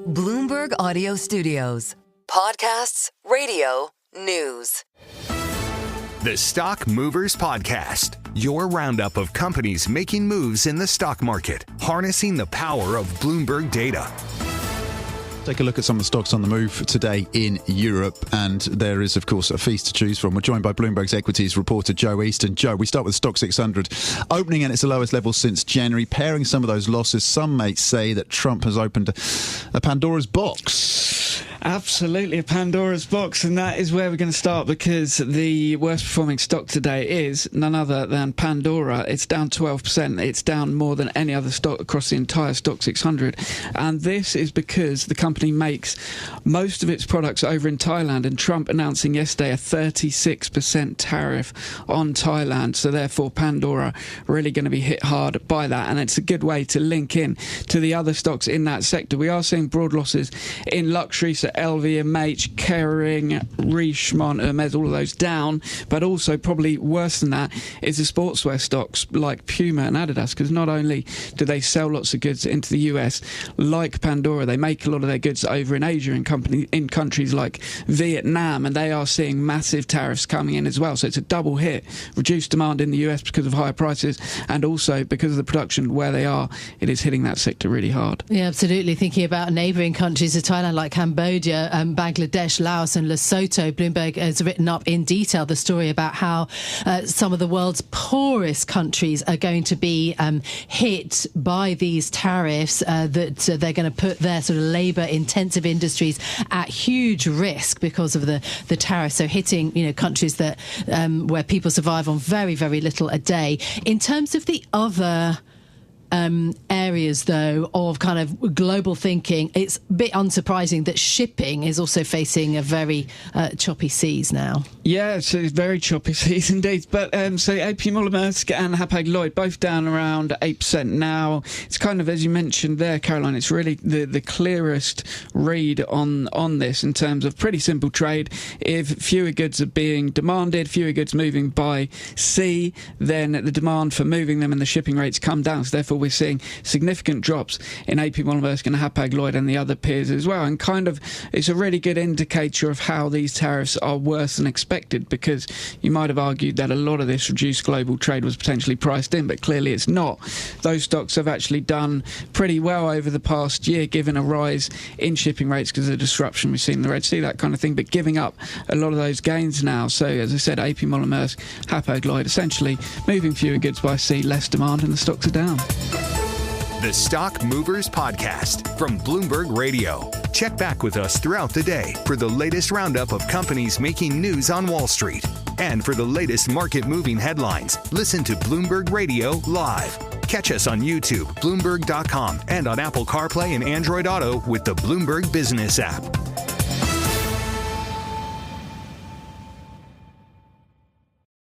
Bloomberg Audio Studios. Podcasts, radio, news. The Stock Movers Podcast, your roundup of companies making moves in the stock market, harnessing the power of Bloomberg data. Take a look at some of the stocks on the move today in Europe, and there is, of course, a feast to choose from. We're joined by Bloomberg's equities reporter Joe Easton. Joe, we start with Stoxx 600, opening at its lowest level since January, pairing some of those losses. Some may say that Trump has opened a Pandora's box. Absolutely, a Pandora's box, and that is where we're going to start, because the worst performing stock today is none other than Pandora. It's down 12%. It's down more than any other stock across the entire Stoxx 600, and this is because the company makes most of its products over in Thailand, and Trump announcing yesterday a 36% tariff on Thailand, so therefore Pandora really going to be hit hard by that, and it's a good way to link in to the other stocks in that sector. We are seeing broad losses in luxury, so LVMH, Kering, Richemont, Hermes, all of those down, but also probably worse than that is the sportswear stocks like Puma and Adidas, because not only do they sell lots of goods into the US, like Pandora, they make a lot of their goods over in Asia in countries like Vietnam, and they are seeing massive tariffs coming in as well. So it's a double hit: reduced demand in the US because of higher prices, and also because of the production where they are, it is hitting that sector really hard. Yeah, absolutely. Thinking about neighbouring countries of Thailand like Cambodia, Bangladesh, Laos and Lesotho, Bloomberg has written up in detail the story about how some of the world's poorest countries are going to be hit by these tariffs, that they're going to put their sort of labour-intensive industries at huge risk because of the tariffs. So hitting, countries that where people survive on very, very little a day. In terms of the other areas, though, of kind of global thinking, it's a bit unsurprising that shipping is also facing a very choppy seas now. Yeah, it's a very choppy seas indeed. But so AP Moller-Maersk and Hapag-Lloyd both down around 8% now. It's kind of, as you mentioned there, Caroline, it's really the clearest read on this in terms of pretty simple trade. If fewer goods are being demanded, fewer goods moving by sea, then the demand for moving them and the shipping rates come down. So therefore we're seeing significant drops in AP Moller-Maersk and Hapag-Lloyd and the other peers as well, and kind of it's a really good indicator of how these tariffs are worse than expected, because you might have argued that a lot of this reduced global trade was potentially priced in, but clearly it's not. Those stocks have actually done pretty well over the past year, given a rise in shipping rates because of the disruption we've seen in the Red Sea, that kind of thing, but giving up a lot of those gains now. So as I said, AP Moller-Maersk, Hapag-Lloyd, essentially moving fewer goods by sea, less demand, and the stocks are down. The Stock Movers Podcast from Bloomberg Radio. Check back with us throughout the day for the latest roundup of companies making news on Wall Street. And for the latest market-moving headlines, listen to Bloomberg Radio live. Catch us on YouTube, Bloomberg.com, and on Apple CarPlay and Android Auto with the Bloomberg Business app.